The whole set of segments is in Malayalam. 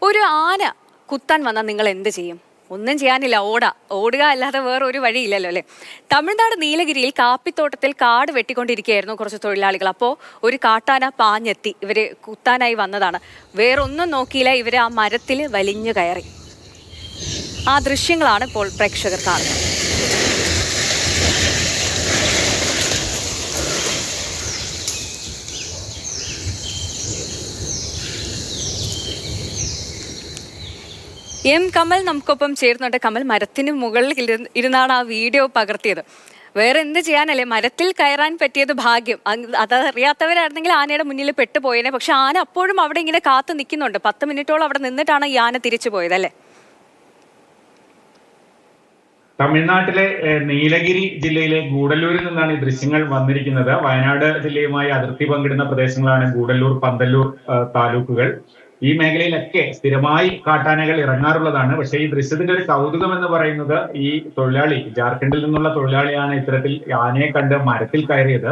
ഒരു ആന കുത്താൻ വന്നാൽ നിങ്ങൾ എന്ത് ചെയ്യും? ഒന്നും ചെയ്യാനില്ല, ഓടുക അല്ലാതെ വേറെ ഒരു വഴിയില്ലല്ലോ അല്ലേ. തമിഴ്നാട് നീലഗിരിയിൽ കാപ്പിത്തോട്ടത്തിൽ കാട് വെട്ടിക്കൊണ്ടിരിക്കുകയായിരുന്നു കുറച്ച് തൊഴിലാളികൾ. അപ്പോൾ ഒരു കാട്ടാന പാഞ്ഞെത്തി ഇവരെ കുത്താനായി വന്നതാണ്. വേറൊന്നും നോക്കിയില്ല, ഇവരെ ആ മരത്തിൽ വലിഞ്ഞു കയറി. ആ ദൃശ്യങ്ങളാണ് ഇപ്പോൾ പ്രേക്ഷകർ കാണുന്നത്. കമൽ നമുക്കൊപ്പം ചേർന്നുണ്ട്. കമൽ, മരത്തിന് മുകളിൽ ഇരുന്നാണ് ആ വീഡിയോ പകർത്തിയത്. വേറെ എന്ത് ചെയ്യാനല്ലേ, മരത്തിൽ കയറാൻ പറ്റിയത് ഭാഗ്യം. അതറിയാത്തവരായിരുന്നെങ്കിൽ ആനയുടെ മുന്നിൽ പെട്ടുപോയേനെ. പക്ഷെ ആന അപ്പോഴും അവിടെ ഇങ്ങനെ കാത്തു നിൽക്കുന്നുണ്ട്. 10 മിനിറ്റോളം അവിടെ നിന്നിട്ടാണ് ഈ ആന തിരിച്ചു പോയത് അല്ലേ? തമിഴ്നാട്ടിലെ നീലഗിരി ജില്ലയിലെ ഗൂഡല്ലൂരിൽ നിന്നാണ് ഈ ദൃശ്യങ്ങൾ വന്നിരിക്കുന്നത്. വയനാട് ജില്ലയുമായി അതിർത്തി പങ്കിടുന്ന പ്രദേശങ്ങളാണ് ഗൂഡല്ലൂർ, പന്തല്ലൂർ താലൂക്കുകൾ. ഈ മേഖലയിലൊക്കെ സ്ഥിരമായി കാട്ടാനകൾ ഇറങ്ങാറുള്ളതാണ്. പക്ഷേ ഈ ദൃശ്യത്തിന്റെ ഒരു കൗതുകം എന്ന് പറയുന്നത്, ഈ തൊഴിലാളി ജാർഖണ്ഡിൽ നിന്നുള്ള തൊഴിലാളിയാണ് ഇത്തരത്തിൽ ആനയെ കണ്ട് മരത്തിൽ കയറിയത്.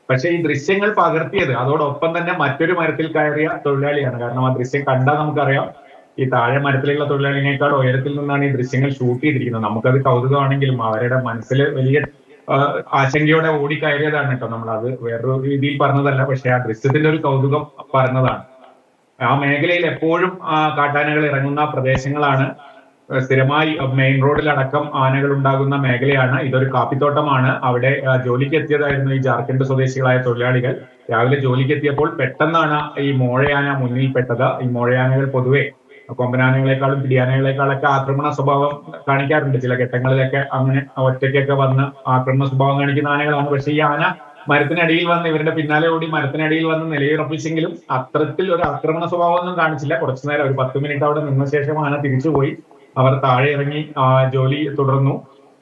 പക്ഷെ ഈ ദൃശ്യങ്ങൾ പകർത്തിയത് അതോടൊപ്പം തന്നെ മറ്റൊരു മരത്തിൽ കയറിയ തൊഴിലാളിയാണ്. കാരണം ആ ദൃശ്യം കണ്ടാൽ നമുക്കറിയാം, ഈ താഴെ മരത്തിലുള്ള തൊഴിലാളിനേക്കാൾ ഉയരത്തിൽ നിന്നാണ് ഈ ദൃശ്യങ്ങൾ ഷൂട്ട് ചെയ്തിരിക്കുന്നത്. നമുക്കത് കൗതുകമാണെങ്കിലും അവരുടെ മനസ്സിൽ വലിയ ആശങ്കയോടെ ഓടിക്കയറിയതാണ് കേട്ടോ. നമ്മൾ അത് വേറൊരു രീതിയിൽ പറഞ്ഞതല്ല, പക്ഷെ ആ ദൃശ്യത്തിന്റെ ഒരു കൗതുകം പറഞ്ഞതാണ്. ആ മേഖലയിൽ എപ്പോഴും കാട്ടാനകൾ ഇറങ്ങുന്ന പ്രദേശങ്ങളാണ്. സ്ഥിരമായി മെയിൻ റോഡിലടക്കം ആനകൾ ഉണ്ടാകുന്ന മേഖലയാണ്. ഇതൊരു കാപ്പിത്തോട്ടമാണ്. അവിടെ ജോലിക്ക് എത്തിയതായിരുന്നു ഈ ജാർഖണ്ഡ് സ്വദേശികളായ തൊഴിലാളികൾ. രാവിലെ ജോലിക്ക് എത്തിയപ്പോൾ പെട്ടെന്നാണ് ഈ മോഴയാന മുന്നിൽപ്പെട്ടത്. ഈ മോഴയാനകൾ പൊതുവെ കൊമ്പനാനകളെക്കാളും പിടിയാനകളെക്കാളൊക്കെ ആക്രമണ സ്വഭാവം കാണിക്കാറുണ്ട്. ചില ഘട്ടങ്ങളിലൊക്കെ അങ്ങനെ ഒറ്റയ്ക്കൊക്കെ വന്ന് ആക്രമണ സ്വഭാവം കാണിക്കുന്ന ആനകളാണ്. പക്ഷെ ഈ ആന മരത്തിനടിയിൽ വന്ന് ഇവരുടെ പിന്നാലെ ഓടി മരത്തിനടിയിൽ വന്ന് നിലയുറപ്പിച്ചെങ്കിലും അത്തരത്തിൽ ഒരു ആക്രമണ സ്വഭാവമൊന്നും കാണിച്ചില്ല. കുറച്ചു നേരം, ഒരു 10 മിനിറ്റ് അവിടെ നിന്ന ശേഷം ആന തിരിച്ചുപോയി. അവർ താഴെ ഇറങ്ങി ജോലി തുടർന്നു.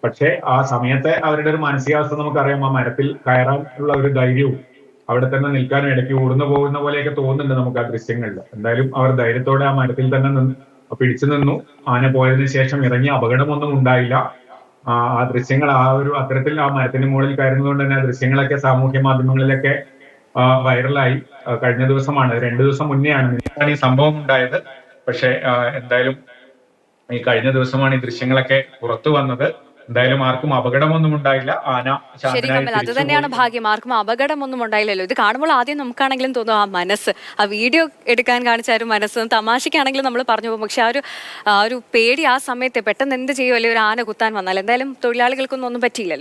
പക്ഷെ ആ സമയത്തെ അവരുടെ ഒരു മാനസികാവസ്ഥ നമുക്കറിയാം. ആ മരത്തിൽ കയറാനുള്ള ഒരു ധൈര്യവും അവിടെ തന്നെ നിൽക്കാനും ഇടയ്ക്ക് ഓടുന്നു പോകുന്ന പോലെയൊക്കെ തോന്നുന്നുണ്ട് നമുക്ക് ആ ദൃശ്യങ്ങളിൽ. എന്തായാലും അവർ ധൈര്യത്തോടെ ആ മരത്തിൽ തന്നെ പിടിച്ചു നിന്നു. ആന പോയതിനു ശേഷം ഇറങ്ങി, അപകടമൊന്നും ഉണ്ടായില്ല. ആ ദൃശ്യങ്ങൾ അത്തരത്തിൽ ആ മരത്തിന് മുകളിൽ കയറുന്നതുകൊണ്ട് തന്നെ ആ ദൃശ്യങ്ങളൊക്കെ സാമൂഹ്യ മാധ്യമങ്ങളിലൊക്കെ വൈറലായി. കഴിഞ്ഞ ദിവസമാണ്, 2 ദിവസം മുന്നെയാണ് ഈ സംഭവം ഉണ്ടായത്. പക്ഷെ എന്തായാലും ഈ കഴിഞ്ഞ ദിവസമാണ് ഈ ദൃശ്യങ്ങളൊക്കെ പുറത്തു വന്നത്. എന്തായാലും ആർക്കും അപകടമൊന്നും ഉണ്ടായില്ല. ആന ശരി കമൽ, അത് തന്നെയാണ് ഭാഗ്യം. ആർക്കും അപകടമൊന്നും ഉണ്ടായില്ലല്ലോ. ഇത് കാണുമ്പോൾ ആദ്യം നമുക്കാണെങ്കിലും തോന്നും ആ മനസ്സ്, ആ വീഡിയോ എടുക്കാൻ കാണിച്ച ഒരു മനസ്സ്, തമാശയ്ക്കാണെങ്കിലും നമ്മൾ പറഞ്ഞു പോകും. പക്ഷെ ആ ഒരു പേടി ആ സമയത്ത് പെട്ടെന്ന് എന്ത് ചെയ്യുമല്ലേ, ഒരു ആന കുത്താൻ വന്നാൽ. എന്തായാലും തൊഴിലാളികൾക്കൊന്നും ഒന്നും പറ്റിയില്ലല്ലോ.